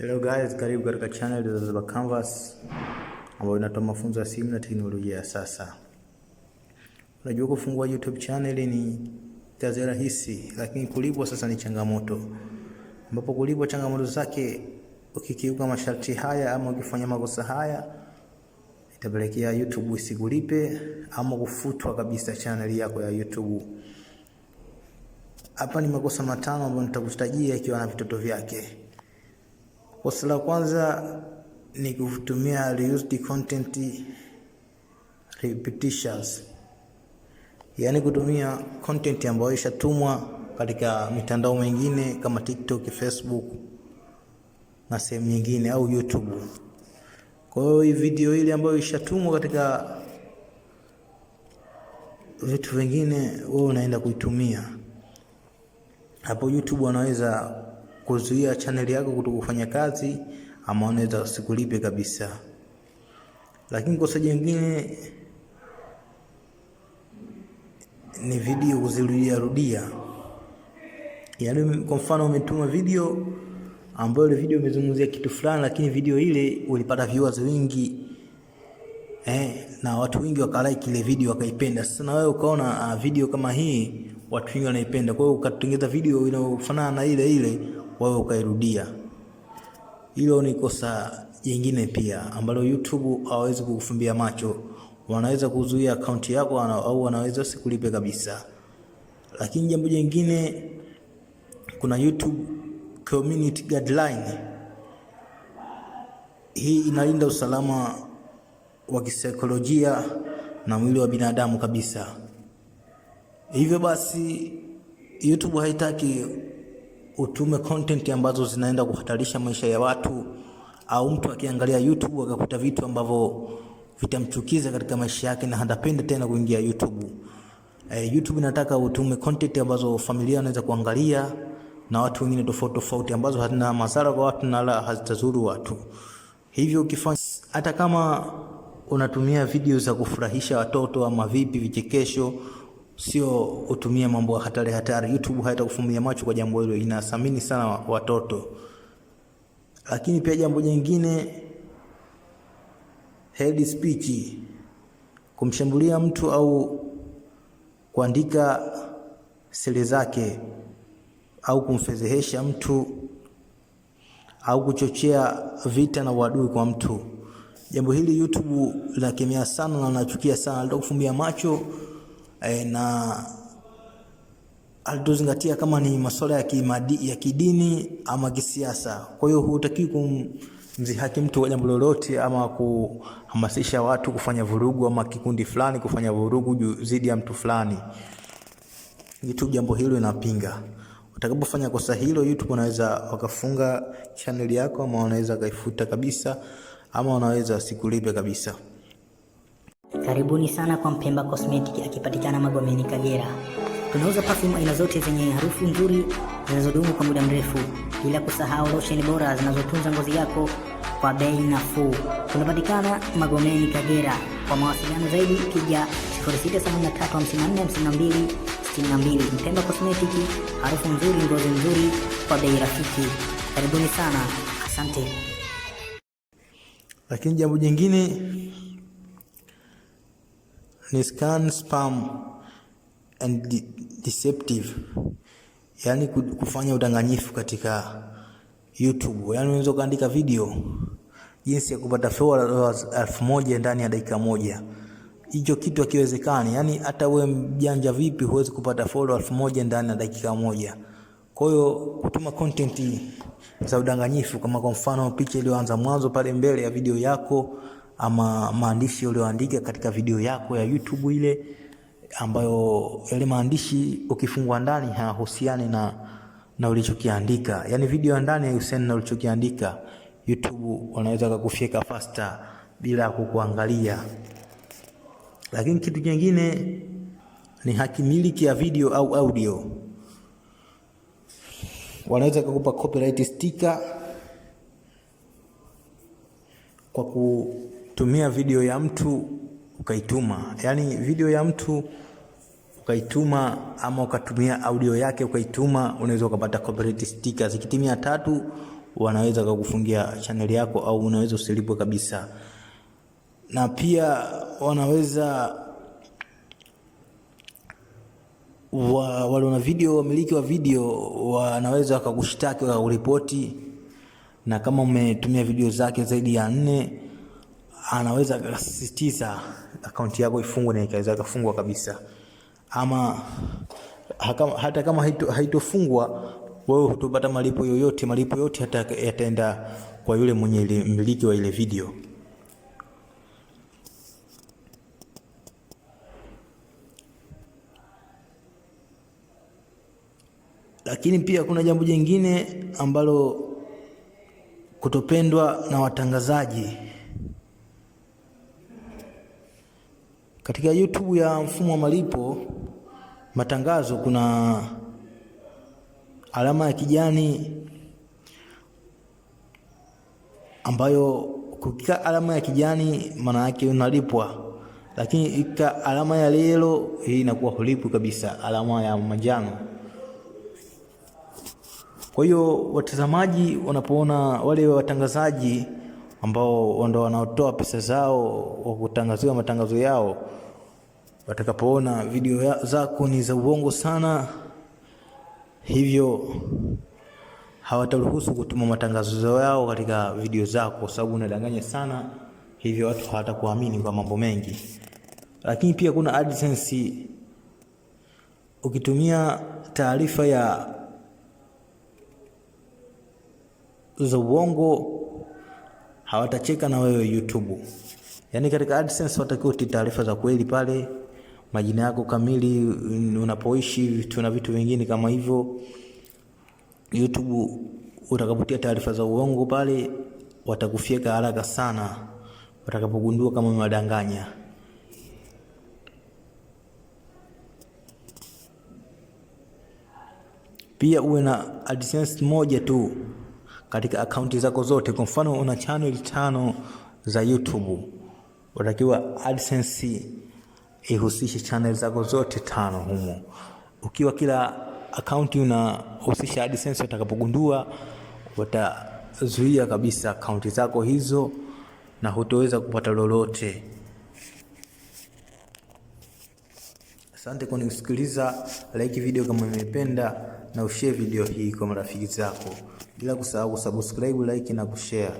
Hello guys, karibu katika channel ya Zanzibar Canvas ambayo inatoa mafunzo ya simu na teknolojia ya sasa. Unajua kufungua YouTube channel ni kazi rahisi, lakini kulipwa sasa ni changamoto. Ambapo kulipwa changamoto zake, ukikiuka masharti haya ama ukifanya makosa haya, itapelekea YouTube isikulipe ama kufutwa kabisa channel yako ya YouTube. Hapa ni makosa matano ambayo nitakutajia ikiwa na vitoto vyake. Kosa la kwanza ni kutumia reused content repetitions. Yaani kutumia content ambayo ishatumwa katika mitandao mingine kama TikTok, Facebook na sehemu nyingine au YouTube. Kwa hiyo hii video ile ambayo ishatumwa katika vitu vingine wewe unaenda kuitumia. Hapo YouTube wanaweza kuzuia channel yako kutokufanya kazi ama unaweza usikulipe kabisa. Lakini kosa jingine ni video kuzirudia. Yaani kwa mfano umetuma video ambayo ile video imezungumzia kitu fulani, lakini video ile ulipata viewers wengi na watu wengi wakalike ile video wakaipenda. Sasa na wewe ukaona video kama hii watu wengi wanaipenda, kwa hiyo ukatengeneza video inayofanana na ile wewe ukairudia. Hilo ni kosa jingine pia ambalo YouTube hawezi kukufumbia macho. Wanaweza kuzuia account yako au wanaweza sikulipe kabisa. Lakini jambo jingine, kuna YouTube community guideline. Hii inalinda usalama wa kisaikolojia na mwili wa binadamu kabisa. Hivyo basi YouTube haitaki utume content ambazo zinaenda kuhatarisha maisha ya watu, au mtu akiangalia YouTube akakuta vitu ambavyo vitamchukiza katika maisha yake na hatapenda tena kuingia YouTube. YouTube inataka utume content ambazo familia wanaweza kuangalia na watu wengine tofauti ambazo hazina madhara kwa watu na hazitazuru watu. Hivyo ukifanya, hata kama unatumia video za kufurahisha watoto ama vipi vichekesho, sio utumie mambo hatari. YouTube haitakufumbia macho kwa jambo hilo, inathamini sana watoto. Lakini pia jambo jingine, hate speech, kumshambulia mtu au kuandika siri zake au kumfedhehesha mtu au kuchochea vita na uadui kwa mtu. Jambo hili YouTube linakemea sana na linachukia sana, litakufumbia macho na alitozingatia kama ni masuala ya kidini ama kisiasa. Kwa hiyo hutakiwi kumzihaki mtu kwa jambo lolote ama kuhamasisha watu kufanya vurugu ama kikundi fulani kufanya vurugu dhidi ya mtu fulani. YouTube jambo hilo inapinga. Utakapofanya kosa hilo, YouTube wanaweza wakafunga channel yako ama wanaweza kaifuta kabisa ama wanaweza wasikulipe kabisa. Karibuni sana kwa Mpemba Cosmetic, akipatikana Magomeni, Kagera. Tunauza perfume aina zote zenye harufu nzuri zinazodumu kwa muda mrefu, bila kusahau lotion bora zinazotunza ngozi yako kwa bei nafuu. Tunapatikana Magomeni, Kagera. Kwa mawasiliano zaidi piga 0673545262. Mpemba Cosmetic, harufu nzuri, ngozi nzuri kwa bei rafiki. Karibuni sana, asante. Lakini jambo jingine ni scan, spam and deceptive. Yaani kufanya udanganyifu katika YouTube. Yaani unaweza kuandika video jinsi ya kupata followers 1000 ndani ya dakika moja. Hicho kitu hakiwezekani. Yaani hata wewe mjanja vipi huwezi kupata followers 1000 ndani ya dakika moja. Kwa hiyo kutuma content za udanganyifu, kama kwa mfano picha iliyoanza mwanzo pale mbele ya video yako ama maandishi ulioandika katika video yako ya YouTube ile, ambayo yale maandishi ukifungua ndani hayahusiani na ulichokiandika. Yaani video ya ndani haihusiani na ulichokiandika, YouTube wanaweza kukufyeka faster bila kukuangalia. Lakini kitu kingine ni haki miliki ya video au audio. Wanaweza kukupa copyright sticker kwa kutumia video ya mtu ukaituma. Yaani video ya mtu ukaituma ama ukatumia audio yake ukaituma, unaweza ukapata copyright sticker. Zikitimia 3 wanaweza kukufungia channel yako au unaweza usilipwe kabisa. Na pia wanaweza wale na video, wamiliki wa video wanaweza wakakushtaki wakakuripoti, na kama umetumia video zake zaidi ya 4 anaweza kusisitiza akaunti yako ifungwe na ikaweza kufungwa kabisa. Ama hata kama haitofungwa, wewe hutopata malipo yoyote. Malipo yote yataenda kwa yule mwenye mmiliki wa ile video. Lakini pia kuna jambo jingine ambalo kutopendwa na watangazaji. Katika YouTube ya mfumo wa malipo matangazo, kuna alama ya kijani ambayo kukika alama ya kijani maana yake unalipwa, lakini ika alama ya yellow hii inakuwa hulipwi kabisa, alama ya manjano. Kwa hiyo watazamaji wanapoona wale watangazaji ambao ndio wanaotoa pesa zao wa kutangaziwa matangazo yao, watakapoona video zako ni za uongo sana, hivyo hawataruhusu kutuma matangazo yao katika video zako, kwa sababu unadanganya sana, hivyo watu hawatakuamini kwa mambo mengi. Lakini pia kuna AdSense. Ukitumia taarifa za uongo hawatacheka na wewe YouTube. Yaani katika AdSense watakiwa taarifa za kweli pale, majina yako kamili, unapoishi, na vitu vingine kama hivyo. YouTube utakapotia taarifa za uongo pale, watakufyeka haraka sana watakapogundua kama umewadanganya. Pia uwe na AdSense moja tu katika akaunti zako zote. Kwa mfano una channel 5 za YouTube, unatakiwa AdSense ihusishe channel zako zote 5 humo. Ukiwa kila akaunti unahusisha AdSense, watakapogundua watazuia kabisa akaunti zako hizo na hutoweza kupata lolote. Asante kwa kunisikiliza. Like video kama umependa, na ushare video hii kwa marafiki zako, bila kusahau kusubscribe, like na kushare.